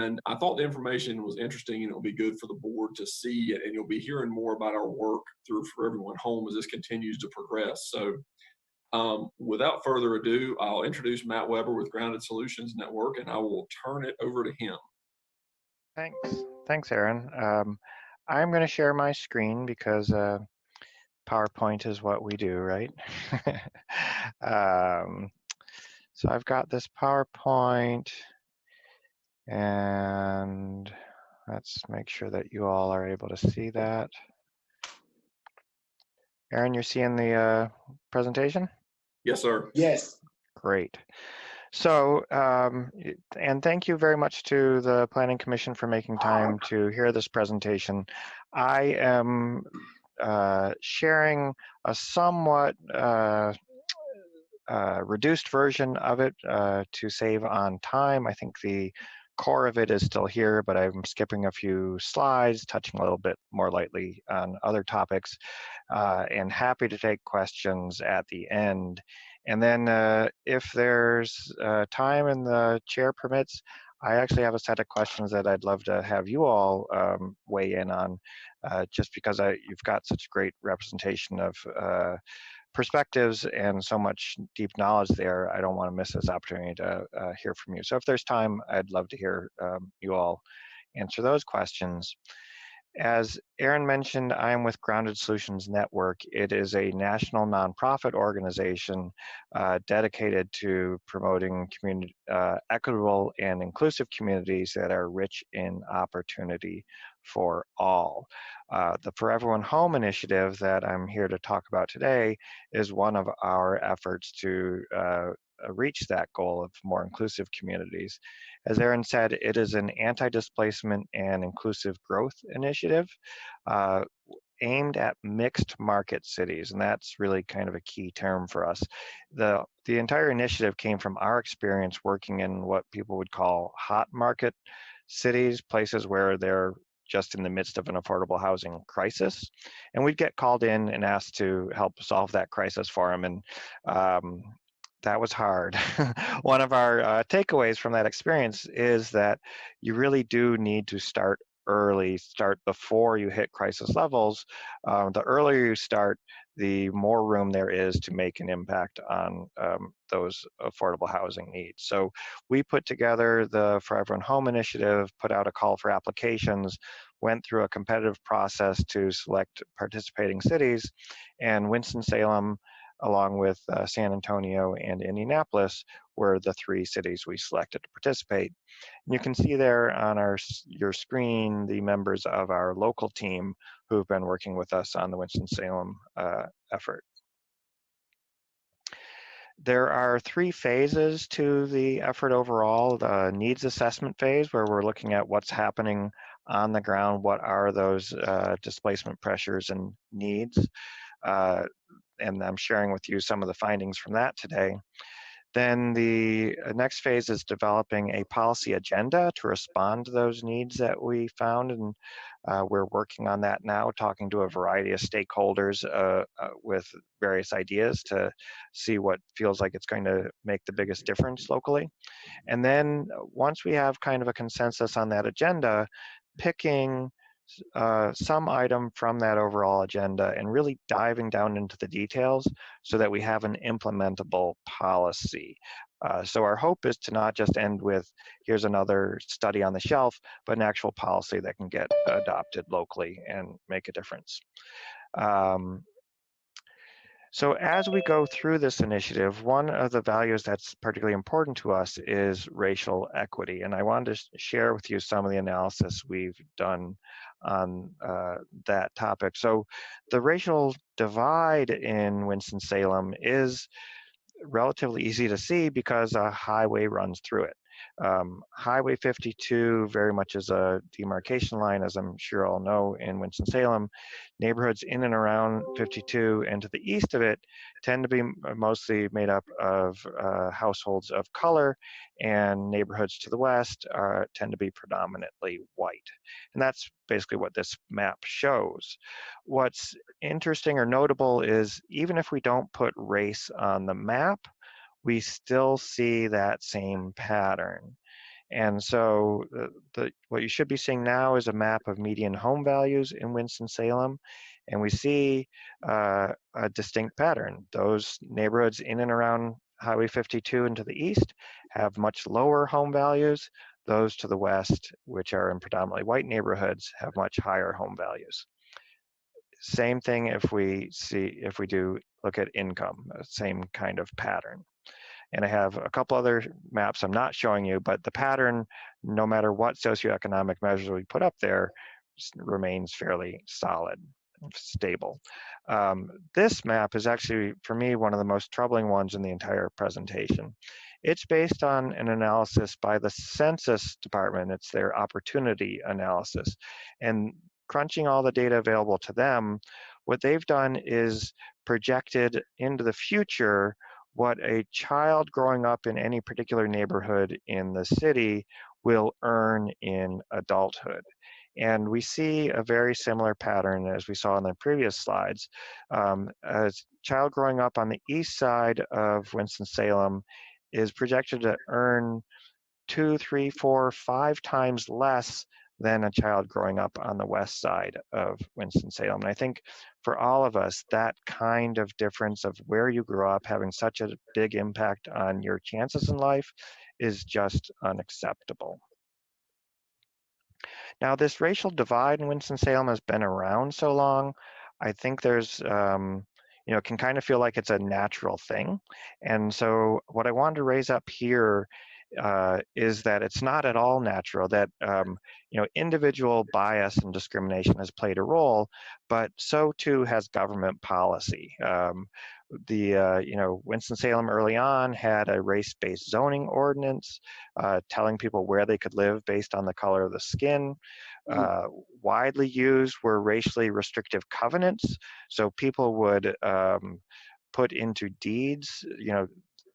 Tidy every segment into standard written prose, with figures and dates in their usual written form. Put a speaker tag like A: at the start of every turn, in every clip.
A: And I thought the information was interesting and it'll be good for the board to see, and you'll be hearing more about our work through For Everyone Home as this continues to progress. So without further ado, I'll introduce Matt Weber with Grounded Solutions Network, and I will turn it over to him.
B: Thanks, Aaron. I'm going to share my screen because PowerPoint is what we do, right? So I've got this PowerPoint, and let's make sure that you all are able to see that. Aaron, you're seeing the presentation?
A: Yes, sir.
C: Yes.
B: Great. So, and thank you very much to the Planning Commission for making time to hear this presentation. I am sharing a somewhat reduced version of it to save on time. I think the core of it is still here, but I'm skipping a few slides, touching a little bit more lightly on other topics, and happy to take questions at the end. And then if there's time and the chair permits, I actually have a set of questions that I'd love to have you all weigh in on, just because you've got such great representation of perspectives and so much deep knowledge there. I don't want to miss this opportunity to hear from you. So if there's time, I'd love to hear you all answer those questions. As Aaron mentioned, I am with Grounded Solutions Network. It is a national nonprofit organization dedicated to promoting equitable and inclusive communities that are rich in opportunity for all. The For Everyone Home initiative that I'm here to talk about today is one of our efforts to reach that goal of more inclusive communities. As Aaron said, it is an anti-displacement and inclusive growth initiative aimed at mixed market cities, and that's really kind of a key term for us. The entire initiative came from our experience working in what people would call hot market cities, places where they're just in the midst of an affordable housing crisis. And we'd get called in and asked to help solve that crisis for them. And that was hard. One of our takeaways from that experience is that you really do need to start early, start before you hit crisis levels. The earlier you start, the more room there is to make an impact on those affordable housing needs. So we put together the For Everyone Home initiative, put out a call for applications, went through a competitive process to select participating cities, and Winston-Salem, along with San Antonio and Indianapolis, were the 3 cities we selected to participate. And you can see there on your screen the members of our local team who've been working with us on the Winston-Salem effort. There are 3 phases to the effort overall. The needs assessment phase, where we're looking at what's happening on the ground, what are those displacement pressures and needs. And I'm sharing with you some of the findings from that today. Then the next phase is developing a policy agenda to respond to those needs that we found, and we're working on that now, talking to a variety of stakeholders with various ideas to see what feels like it's going to make the biggest difference locally. And then once we have kind of a consensus on that agenda, picking some item from that overall agenda and really diving down into the details so that we have an implementable policy. So our hope is to not just end with, here's another study on the shelf, but an actual policy that can get adopted locally and make a difference. So as we go through this initiative, one of the values that's particularly important to us is racial equity. And I wanted to share with you some of the analysis we've done on that topic. So the racial divide in Winston-Salem is relatively easy to see because a highway runs through it. Highway 52 very much is a demarcation line, as I'm sure all know, in Winston-Salem. Neighborhoods in and around 52 and to the east of it tend to be mostly made up of households of color, and neighborhoods to the west tend to be predominantly white. And that's basically what this map shows. What's interesting or notable is even if we don't put race on the map, we still see that same pattern. And so what you should be seeing now is a map of median home values in Winston-Salem. And we see a distinct pattern. Those neighborhoods in and around Highway 52 and to the east have much lower home values. Those to the west, which are in predominantly white neighborhoods, have much higher home values. Same thing if we do look at income, same kind of pattern. And I have a couple other maps I'm not showing you, but the pattern, no matter what socioeconomic measures we put up there, remains fairly solid, stable. This map is actually, for me, one of the most troubling ones in the entire presentation. It's based on an analysis by the Census Department. It's their opportunity analysis. And crunching all the data available to them, what they've done is projected into the future what a child growing up in any particular neighborhood in the city will earn in adulthood. And we see a very similar pattern as we saw in the previous slides. A child growing up on the east side of Winston-Salem is projected to earn 2, 3, 4, 5 times less than a child growing up on the west side of Winston-Salem. And I think for all of us, that kind of difference of where you grew up having such a big impact on your chances in life is just unacceptable. Now, this racial divide in Winston-Salem has been around so long, I think there's, it can kind of feel like it's a natural thing. And so what I wanted to raise up here is that it's not at all natural, that individual bias and discrimination has played a role, but so too has government policy. Winston-Salem early on had a race-based zoning ordinance telling people where they could live based on the color of the skin. Widely used were racially restrictive covenants, so people would put into deeds,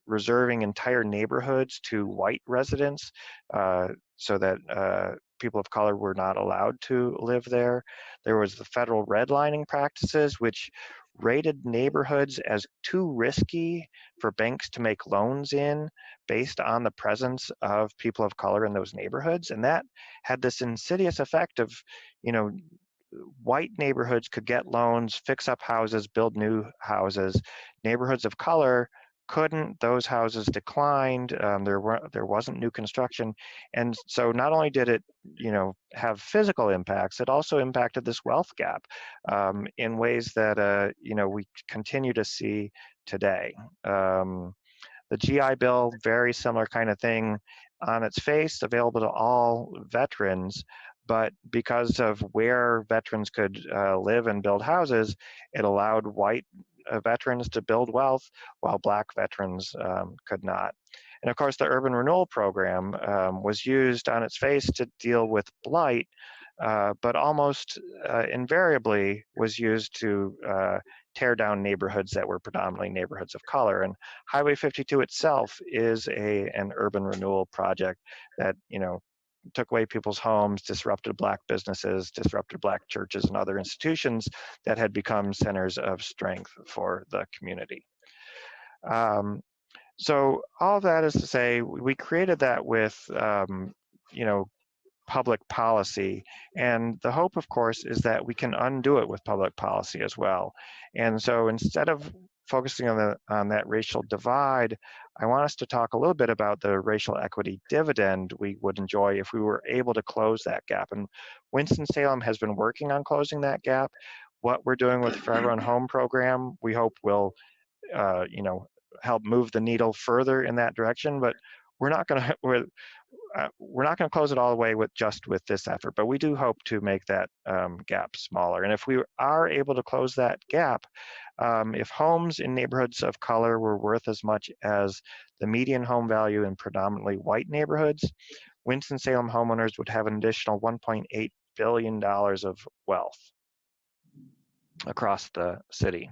B: reserving entire neighborhoods to white residents so that people of color were not allowed to live there. There was the federal redlining practices, which rated neighborhoods as too risky for banks to make loans in based on the presence of people of color in those neighborhoods. And that had this insidious effect of, white neighborhoods could get loans, fix up houses, build new houses. Neighborhoods of color couldn't. Those houses declined. There wasn't new construction, and so not only did it, have physical impacts, it also impacted this wealth gap in ways that we continue to see today. The GI Bill, very similar kind of thing on its face, available to all veterans, but because of where veterans could live and build houses, it allowed white veterans to build wealth while Black veterans could not. And of course, the Urban Renewal Program was used on its face to deal with blight, but almost invariably was used to tear down neighborhoods that were predominantly neighborhoods of color. And Highway 52 itself is an urban renewal project that, took away people's homes, disrupted Black businesses, disrupted Black churches and other institutions that had become centers of strength for the community. So all of that is to say, we created that with, public policy. And the hope, of course, is that we can undo it with public policy as well. And so instead of focusing on that racial divide, I want us to talk a little bit about the racial equity dividend we would enjoy if we were able to close that gap. And Winston-Salem has been working on closing that gap. What we're doing with Forever and Home program, we hope will, help move the needle further in that direction. But we're not going to close it all the way with this effort, but we do hope to make that gap smaller. And if we are able to close that gap, if homes in neighborhoods of color were worth as much as the median home value in predominantly white neighborhoods, Winston-Salem homeowners would have an additional $1.8 billion of wealth across the city.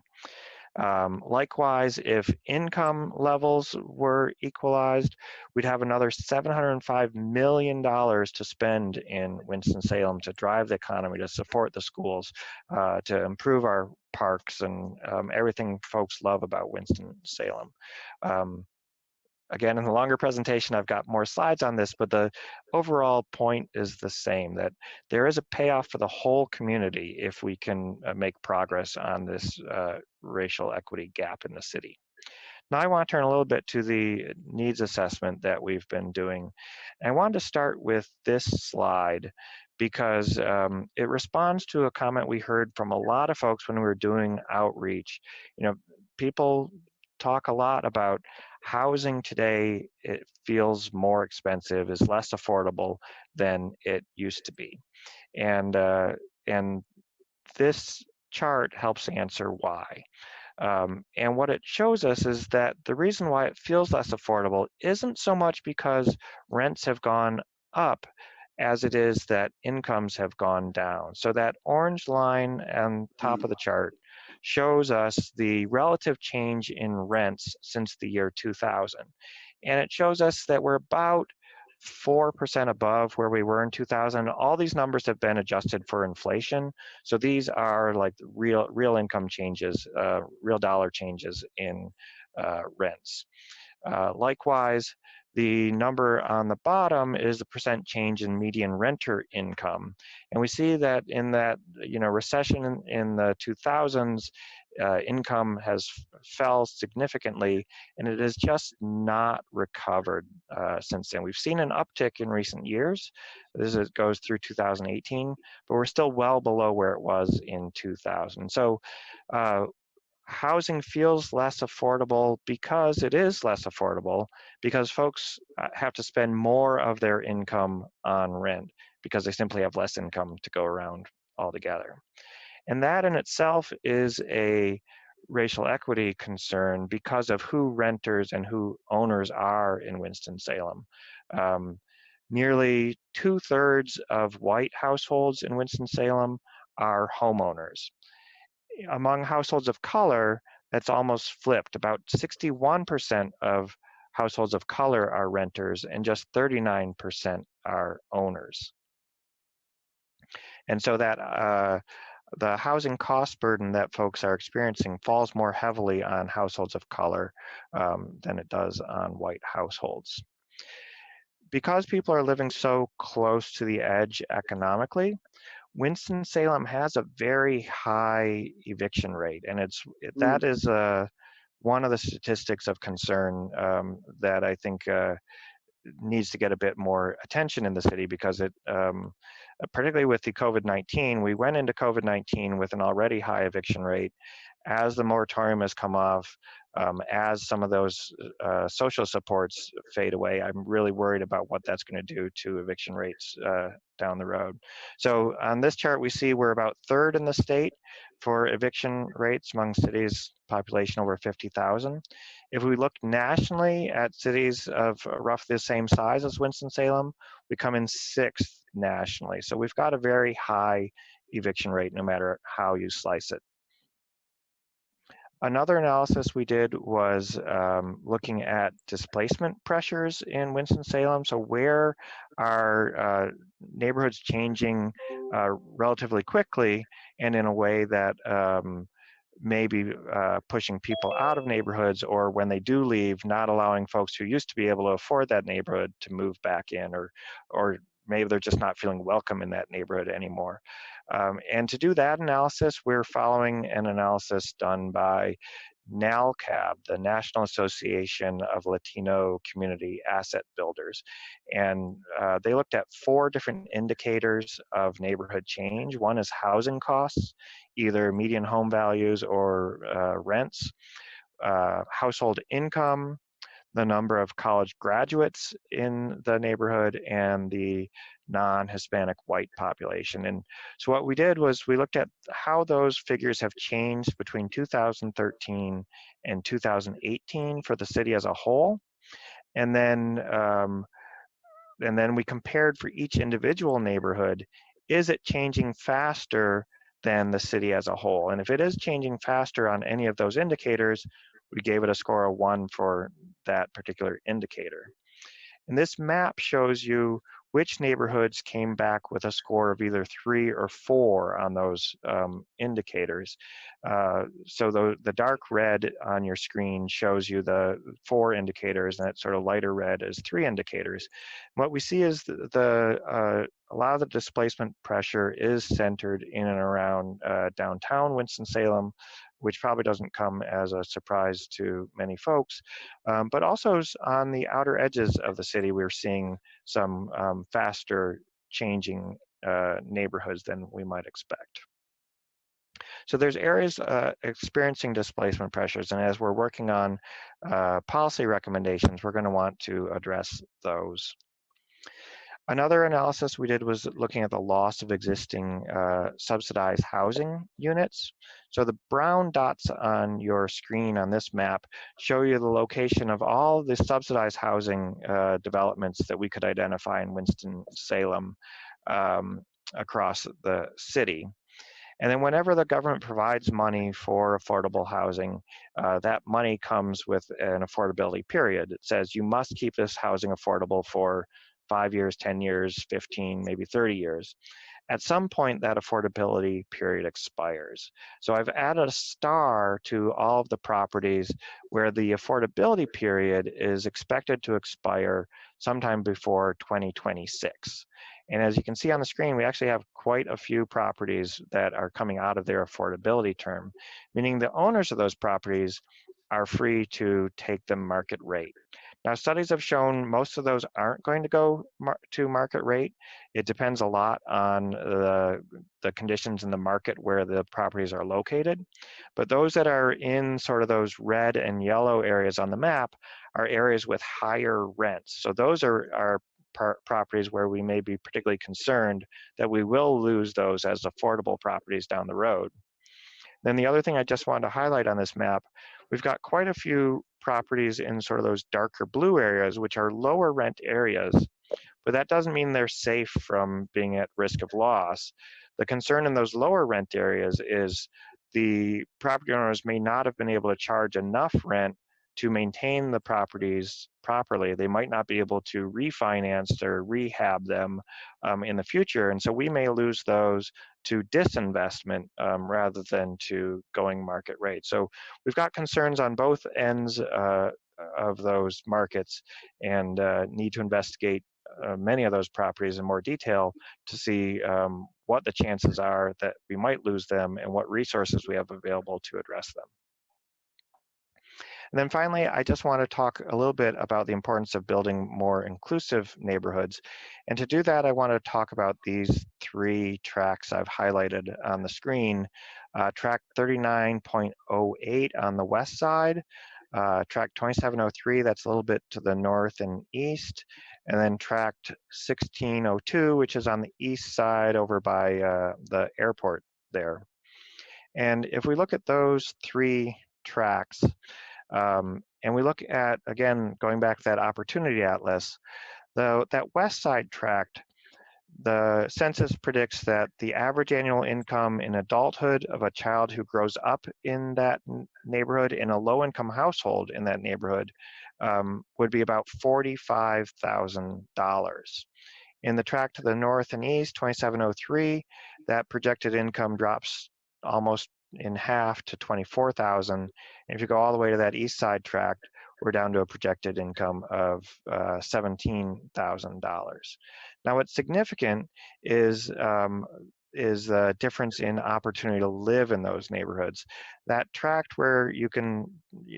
B: Likewise, if income levels were equalized, we'd have another $705 million to spend in Winston-Salem to drive the economy, to support the schools, to improve our parks and everything folks love about Winston-Salem. again, in the longer presentation, I've got more slides on this, but the overall point is the same, that there is a payoff for the whole community if we can make progress on this racial equity gap in the city. Now I want to turn a little bit to the needs assessment that we've been doing. And I wanted to start with this slide because it responds to a comment we heard from a lot of folks when we were doing outreach. You know, people talk a lot about housing today. It feels more expensive, is less affordable than it used to be. And this chart helps answer why. And what it shows us is that the reason why it feels less affordable isn't so much because rents have gone up as it is that incomes have gone down. So that orange line on top of the chart shows us the relative change in rents since the year 2000. And it shows us that we're about 4% above where we were in 2000. All these numbers have been adjusted for inflation. So these are like real income changes, real dollar changes in rents. Likewise, the number on the bottom is the percent change in median renter income. And we see that in that, you know, recession in the 2000s, income has fell significantly, and it has just not recovered since then. We've seen an uptick in recent years. This goes through 2018, but we're still well below where it was in 2000. So housing feels less affordable because it is less affordable, because folks have to spend more of their income on rent because they simply have less income to go around altogether. And that in itself is a racial equity concern because of who renters and who owners are in Winston-Salem. Nearly 2/3 of white households in Winston-Salem are homeowners. Among households of color, that's almost flipped. About 61% of households of color are renters and just 39% are owners. And so that the housing cost burden that folks are experiencing falls more heavily on households of color than it does on white households. Because people are living so close to the edge economically, Winston-Salem has a very high eviction rate, and that is one of the statistics of concern that I think needs to get a bit more attention in the city, because it, particularly with the COVID-19, we went into COVID-19 with an already high eviction rate. As the moratorium has come off, as some of those social supports fade away, I'm really worried about what that's going to do to eviction rates down the road. So on this chart, we see we're about third in the state for eviction rates among cities population over 50,000. If we look nationally at cities of roughly the same size as Winston-Salem, we come in 6th nationally. So we've got a very high eviction rate no matter how you slice it. Another analysis we did was looking at displacement pressures in Winston-Salem. So where are neighborhoods changing relatively quickly and in a way that may be pushing people out of neighborhoods, or when they do leave, not allowing folks who used to be able to afford that neighborhood to move back in, or maybe they're just not feeling welcome in that neighborhood anymore. And to do that analysis, we're following an analysis done by NALCAB, the National Association of Latino Community Asset Builders. And they looked at 4 different indicators of neighborhood change. One is housing costs, either median home values or rents, household income, the number of college graduates in the neighborhood, and the non-Hispanic white population. And so what we did was we looked at how those figures have changed between 2013 and 2018 for the city as a whole. And then we compared for each individual neighborhood, is it changing faster than the city as a whole? And if it is changing faster on any of those indicators, we gave it a score of 1 for that particular indicator. And this map shows you which neighborhoods came back with a score of either 3 or 4 on those indicators. So the dark red on your screen shows you the 4 indicators, and that sort of lighter red is 3 indicators. What we see is a lot of the displacement pressure is centered in and around downtown Winston-Salem, which probably doesn't come as a surprise to many folks, but also on the outer edges of the city, we're seeing some faster changing neighborhoods than we might expect. So there's areas experiencing displacement pressures, and as we're working on policy recommendations, we're going to want to address those. Another analysis we did was looking at the loss of existing subsidized housing units. So the brown dots on your screen on this map show you the location of all the subsidized housing developments that we could identify in Winston-Salem across the city. And then whenever the government provides money for affordable housing, that money comes with an affordability period. It says you must keep this housing affordable for 5 years, 10 years, 15, maybe 30 years. At some point, that affordability period expires. So I've added a star to all of the properties where the affordability period is expected to expire sometime before 2026. And as you can see on the screen, we actually have quite a few properties that are coming out of their affordability term, meaning the owners of those properties are free to take the market rate. Now, studies have shown most of those aren't going to go to market rate. It depends a lot on the conditions in the market where the properties are located. But those that are in sort of those red and yellow areas on the map are areas with higher rents. So those are properties where we may be particularly concerned that we will lose those as affordable properties down the road. Then the other thing I just wanted to highlight on this map, we've got quite a few properties in sort of those darker blue areas, which are lower rent areas, but that doesn't mean they're safe from being at risk of loss. The concern in those lower rent areas is the property owners may not have been able to charge enough rent to maintain the properties properly. They might not be able to refinance or rehab them in the future. And so we may lose those to disinvestment rather than to going market rate. So we've got concerns on both ends of those markets and need to investigate many of those properties in more detail to see what the chances are that we might lose them and what resources we have available to address them. And then finally, I just want to talk a little bit about the importance of building more inclusive neighborhoods. And to do that, I want to talk about these 3 tracks I've highlighted on the screen. Track 39.08 on the west side, track 2703, that's a little bit to the north and east, and then track 1602, which is on the east side over by the airport there. And if we look at those 3 tracks, and we look at, again, going back to that opportunity atlas, that west side tract, the census predicts that the average annual income in adulthood of a child who grows up in that neighborhood in a low-income household in that neighborhood would be about $45,000. In the tract to the north and east, 2703, that projected income drops almost in half to 24,000. And if you go all the way to that east side tract, we're down to a projected income of $17,000. Now, what's significant is the difference in opportunity to live in those neighborhoods. That tract where you can,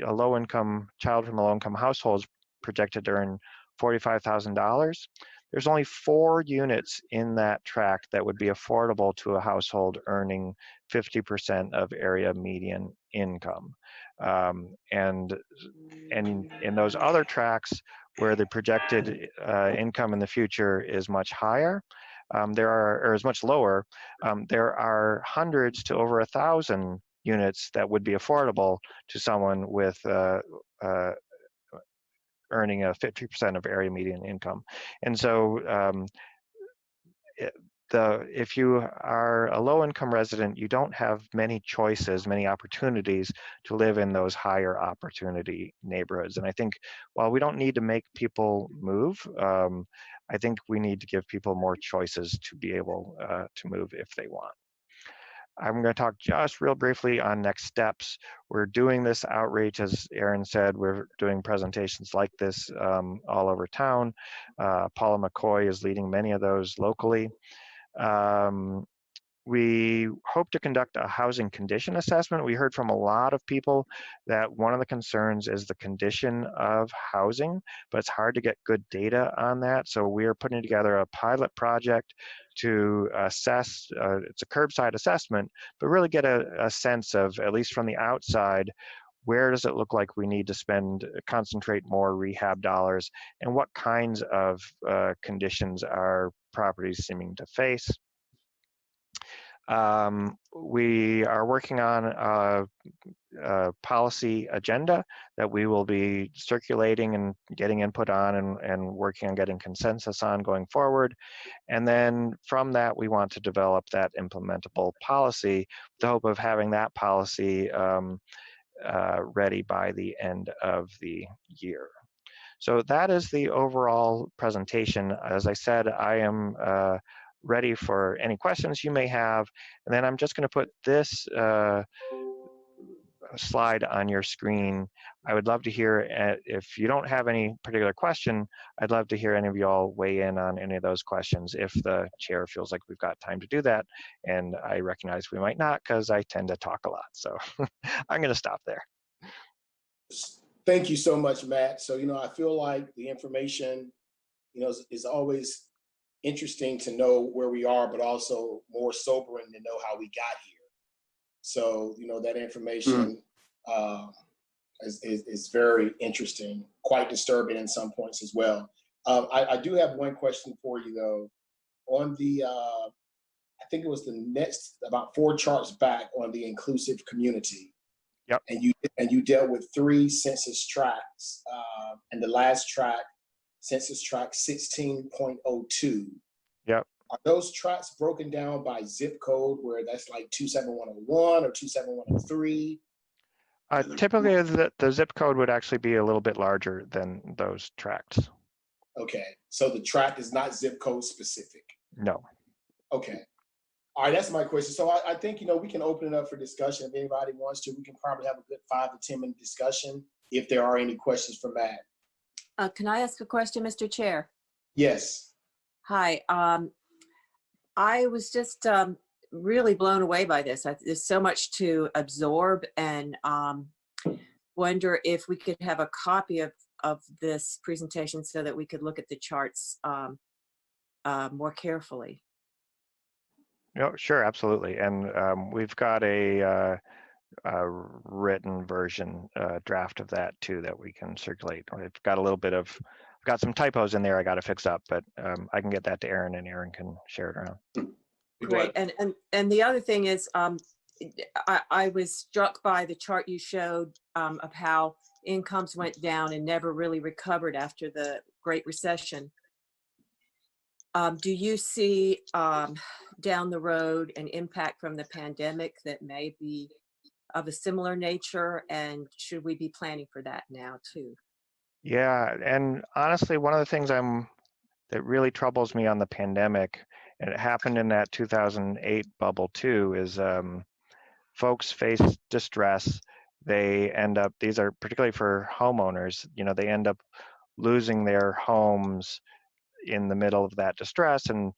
B: a low-income child from a low-income household is projected to earn $45,000. There's only 4 units in that tract that would be affordable to a household earning 50% of area median income. And in those other tracts where the projected income in the future is much higher, or is much lower, there are hundreds to over 1,000 units that would be affordable to someone with earning a 50% of area median income. And so if you are a low-income resident, you don't have many choices, many opportunities to live in those higher opportunity neighborhoods. And I think while we don't need to make people move, I think we need to give people more choices to be able to move if they want. I'm going to talk just real briefly on next steps. We're doing this outreach, as Aaron said, we're doing presentations like this all over town. Paula McCoy is leading many of those locally. We hope to conduct a housing condition assessment. We heard from a lot of people that one of the concerns is the condition of housing, but it's hard to get good data on that. So we are putting together a pilot project to assess, it's a curbside assessment, but really get a sense of, at least from the outside, where does it look like we need to concentrate more rehab dollars, and what kinds of conditions are properties seeming to face. We are working on a policy agenda that we will be circulating and getting input on and working on getting consensus on going forward. And then from that, we want to develop that implementable policy with the hope of having that policy ready by the end of the year. So that is the overall presentation. As I said, I am ready for any questions you may have. And then I'm just going to put this slide on your screen. I would love to hear, if you don't have any particular question, I'd love to hear any of y'all weigh in on any of those questions if the chair feels like we've got time to do that. And I recognize we might not, because I tend to talk a lot. So I'm going to stop there.
C: Thank you so much, Matt. So, I feel like the information, is always interesting to know where we are, but also more sobering to know how we got here. So, that information is very interesting, quite disturbing in some points as well. I do have one question for you, though. On the, I think it was the next, about 4 charts back on the inclusive community.
B: Yep.
C: And you dealt with 3 census tracts, and the last tract, census tract 16.02.
B: Yep.
C: Are those tracts broken down by zip code, where that's like 27101 or 27103?
B: Typically, the zip code would actually be a little bit larger than those tracts.
C: Okay, so the tract is not zip code specific.
B: No.
C: Okay. All right, that's my question. So I think, we can open it up for discussion. If anybody wants to, we can probably have a good 5 to 10 minute discussion if there are any questions for Matt.
D: Can I ask a question, Mr. Chair?
C: Yes.
D: Hi. I was just really blown away by this. There's so much to absorb, and wonder if we could have a copy of this presentation so that we could look at the charts more carefully.
B: No, sure, absolutely. And we've got a written version draft of that too that we can circulate. I've got a little bit of, I've got some typos in there I got to fix up, but I can get that to Aaron, and Aaron can share it around.
D: Great. And the other thing is, I was struck by the chart you showed of how incomes went down and never really recovered after the Great Recession. Do you see down the road an impact from the pandemic that may be of a similar nature, and should we be planning for that now too?
B: Yeah, and honestly, one of the things that really troubles me on the pandemic, and it happened in that 2008 bubble too, is folks face distress. They end up, these are particularly for homeowners, they end up losing their homes in the middle of that distress, and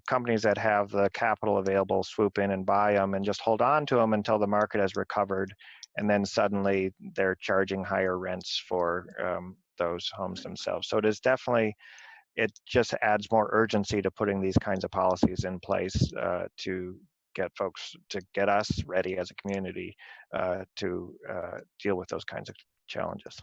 B: companies that have the capital available swoop in and buy them and just hold on to them until the market has recovered, and then suddenly they're charging higher rents for those homes themselves. So it is definitely, it just adds more urgency to putting these kinds of policies in place to get us ready as a community to deal with those kinds of challenges.